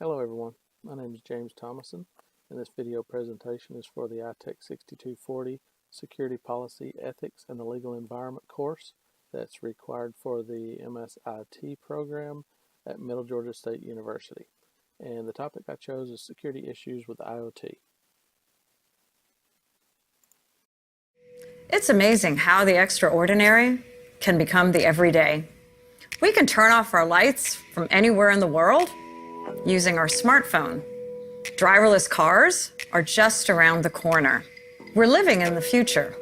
Hello everyone, my name is James Thomason, and this video presentation is for the iTech 6240 Security Policy, Ethics, and the Legal Environment course that's required for the MSIT program at Middle Georgia State University. And the topic I chose is security issues with IoT. It's amazing how the extraordinary can become the everyday. We can turn off our lights from anywhere in the world using our smartphone. Driverless cars are just around the corner. We're living in the future,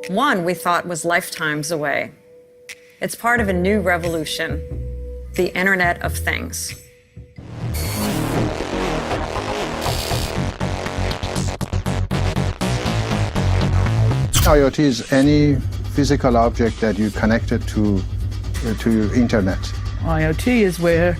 one we thought was lifetimes away. It's part of a new revolution, the Internet of Things. IoT is any physical object that you connected to your internet. IoT is where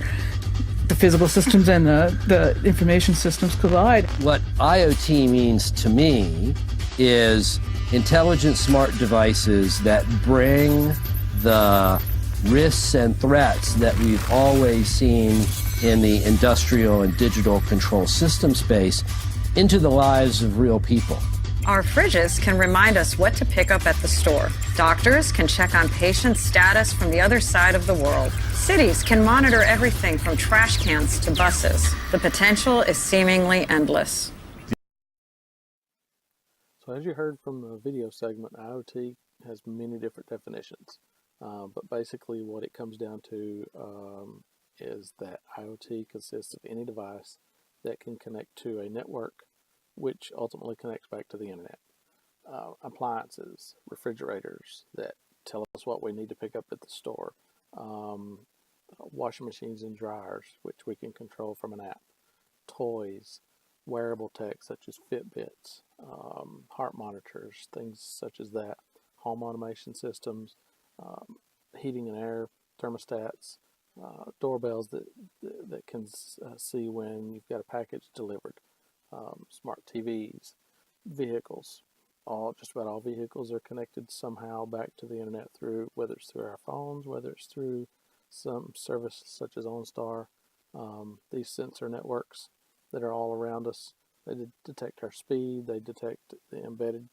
the physical systems and the information systems collide. What IoT means to me is intelligent smart devices that bring the risks and threats that we've always seen in the industrial and digital control system space into the lives of real people. Our fridges can remind us what to pick up at the store. Doctors can check on patient status from the other side of the world. Cities can monitor everything from trash cans to buses. The potential is seemingly endless. So as you heard from the video segment, IoT has many different definitions. But basically what it comes down to is that IoT consists of any device that can connect to a network which ultimately connects back to the internet. Appliances, refrigerators that tell us what we need to pick up at the store, washing machines and dryers, which we can control from an app, toys, wearable tech such as Fitbits, heart monitors, things such as that, home automation systems, heating and air thermostats, doorbells that can see when you've got a package delivered, smart TVs, vehicles. Just about all vehicles are connected somehow back to the internet through, whether it's through our phones, whether it's through some service such as OnStar. These sensor networks that are all around us, they detect our speed, they detect the embedded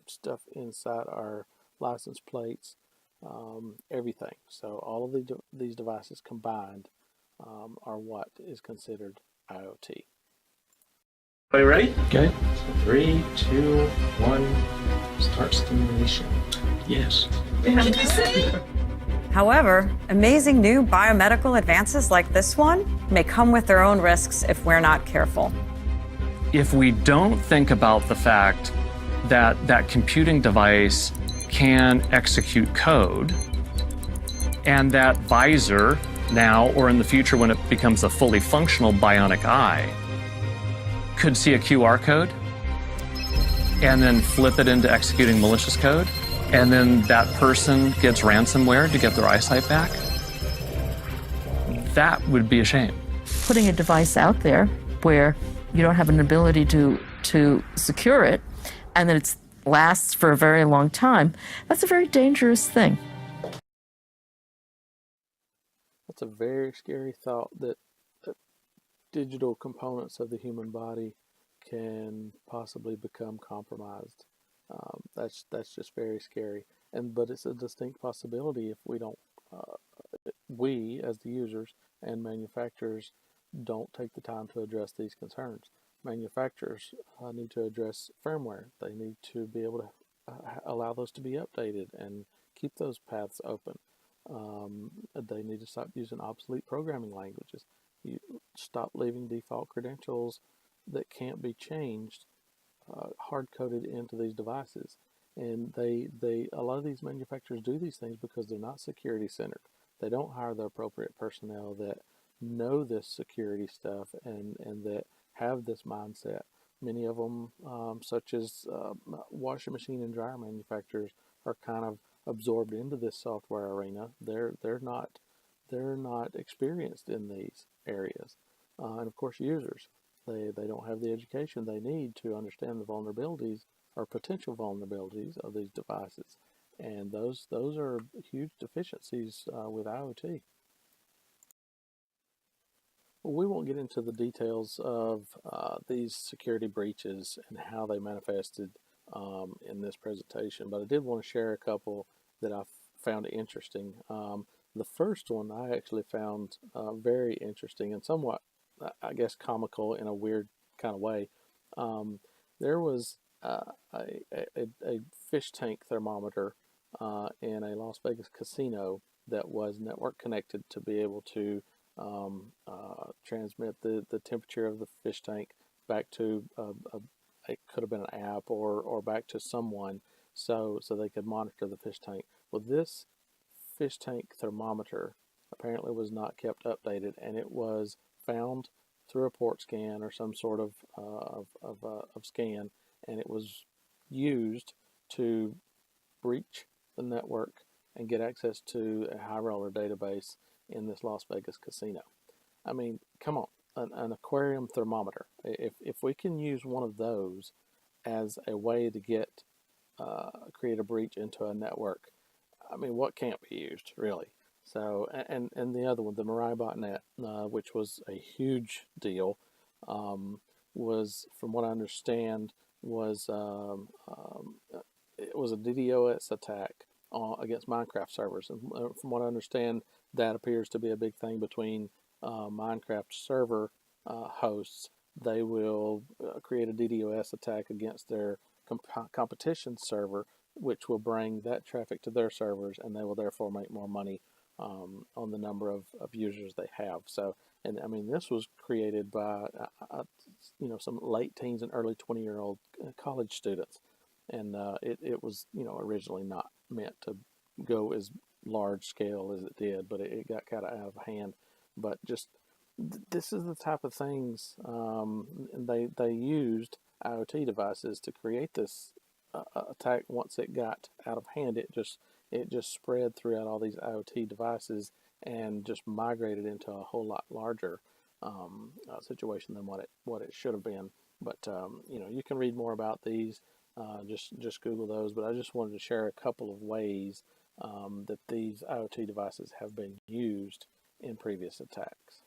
stuff inside our license plates, everything. So all of these devices combined are what is considered IoT. Are you ready? Okay. So 3, 2, 1, start stimulation. Yes. However, amazing new biomedical advances like this one may come with their own risks if we're not careful. If we don't think about the fact that that computing device can execute code, and that visor now or in the future when it becomes a fully functional bionic eye could see a QR code and then flip it into executing malicious code, and then that person gets ransomware to get their eyesight back, that would be a shame. Putting a device out there where you don't have an ability to secure it and that it lasts for a very long time, that's a very dangerous thing. That's a very scary thought that digital components of the human body can possibly become compromised. That's just very scary. But it's a distinct possibility if we don't, we as the users and manufacturers don't take the time to address these concerns. Manufacturers need to address firmware. They need to be able to allow those to be updated and keep those paths open. They need to stop using obsolete programming languages. You stop leaving default credentials that can't be changed hard-coded into these devices. And a lot of these manufacturers do these things because they're not security-centered. They don't hire the appropriate personnel that know this security stuff and that have this mindset. Many of them, such as washing machine and dryer manufacturers, are kind of absorbed into this software arena. They're not experienced in these areas. And of course users, they don't have the education they need to understand the vulnerabilities or potential vulnerabilities of these devices. And those are huge deficiencies with IoT. Well, we won't get into the details of these security breaches and how they manifested in this presentation, but I did want to share a couple that I found interesting. The first one I actually found very interesting and somewhat, I guess, comical in a weird kind of way. There was a fish tank thermometer in a Las Vegas casino that was network connected to be able to transmit the temperature of the fish tank back to it could have been an app or back to someone so they could monitor the fish tank. Well, this fish tank thermometer apparently was not kept updated, and it was found through a port scan or some sort of scan, and it was used to breach the network and get access to a high roller database in this Las Vegas casino. I mean, come on, an aquarium thermometer. If we can use one of those as a way to get create a breach into a network, I mean, what can't be used really? So, and the other one, the Mirai botnet, which was a huge deal, was, from what I understand, was it was a DDoS attack against Minecraft servers, and from what I understand, that appears to be a big thing between Minecraft server hosts. They will create a DDoS attack against their competition server, which will bring that traffic to their servers, and they will therefore make more money on the number of users they have. So, and I mean, this was created by some late teens and early 20-year-old college students, and it was originally not meant to go as large scale as it did, but it got kind of out of hand. But just this is the type of things they used IoT devices to create this attack. Once it got out of hand, it just spread throughout all these IoT devices and just migrated into a whole lot larger situation than what it should have been. But you can read more about these. Just Google those. But I just wanted to share a couple of ways that these IoT devices have been used in previous attacks.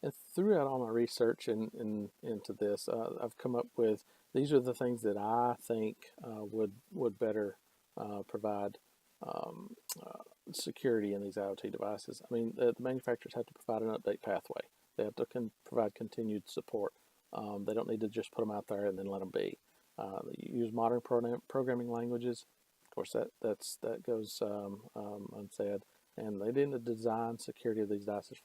And throughout all my research into this, I've come up with, these are the things that I think would better provide security in these IoT devices. I mean, the manufacturers have to provide an update pathway. They have to provide continued support. They don't need to just put them out there and then let them be. Use modern programming languages. Of course, that goes unsaid. And they didn't design security of these devices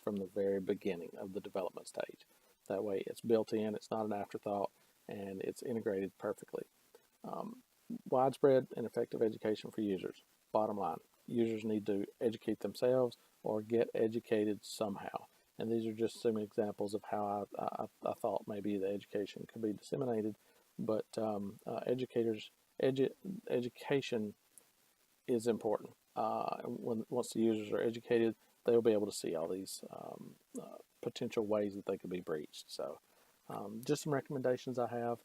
from the very beginning of the development stage. That way, it's built in. It's not an afterthought, and it's integrated perfectly. Widespread and effective education for users. Bottom line, users need to educate themselves or get educated somehow. And these are just some examples of how I thought maybe the education could be disseminated. But education is important. Once the users are educated, they'll be able to see all these potential ways that they could be breached. So just some recommendations I have.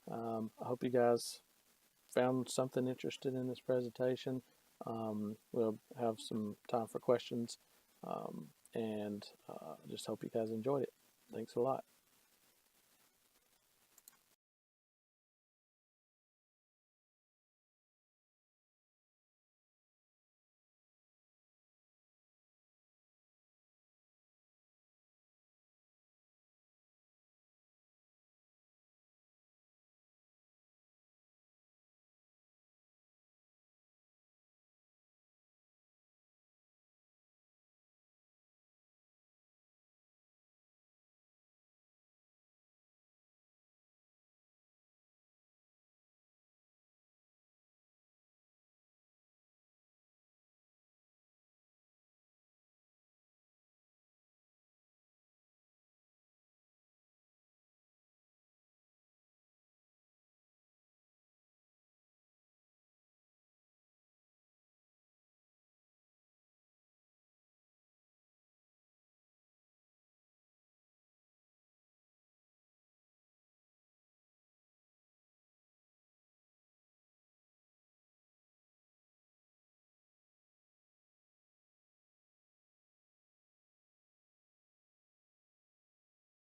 I hope you guys found something interesting in this presentation. We'll have some time for questions, and just hope you guys enjoyed it. Thanks a lot.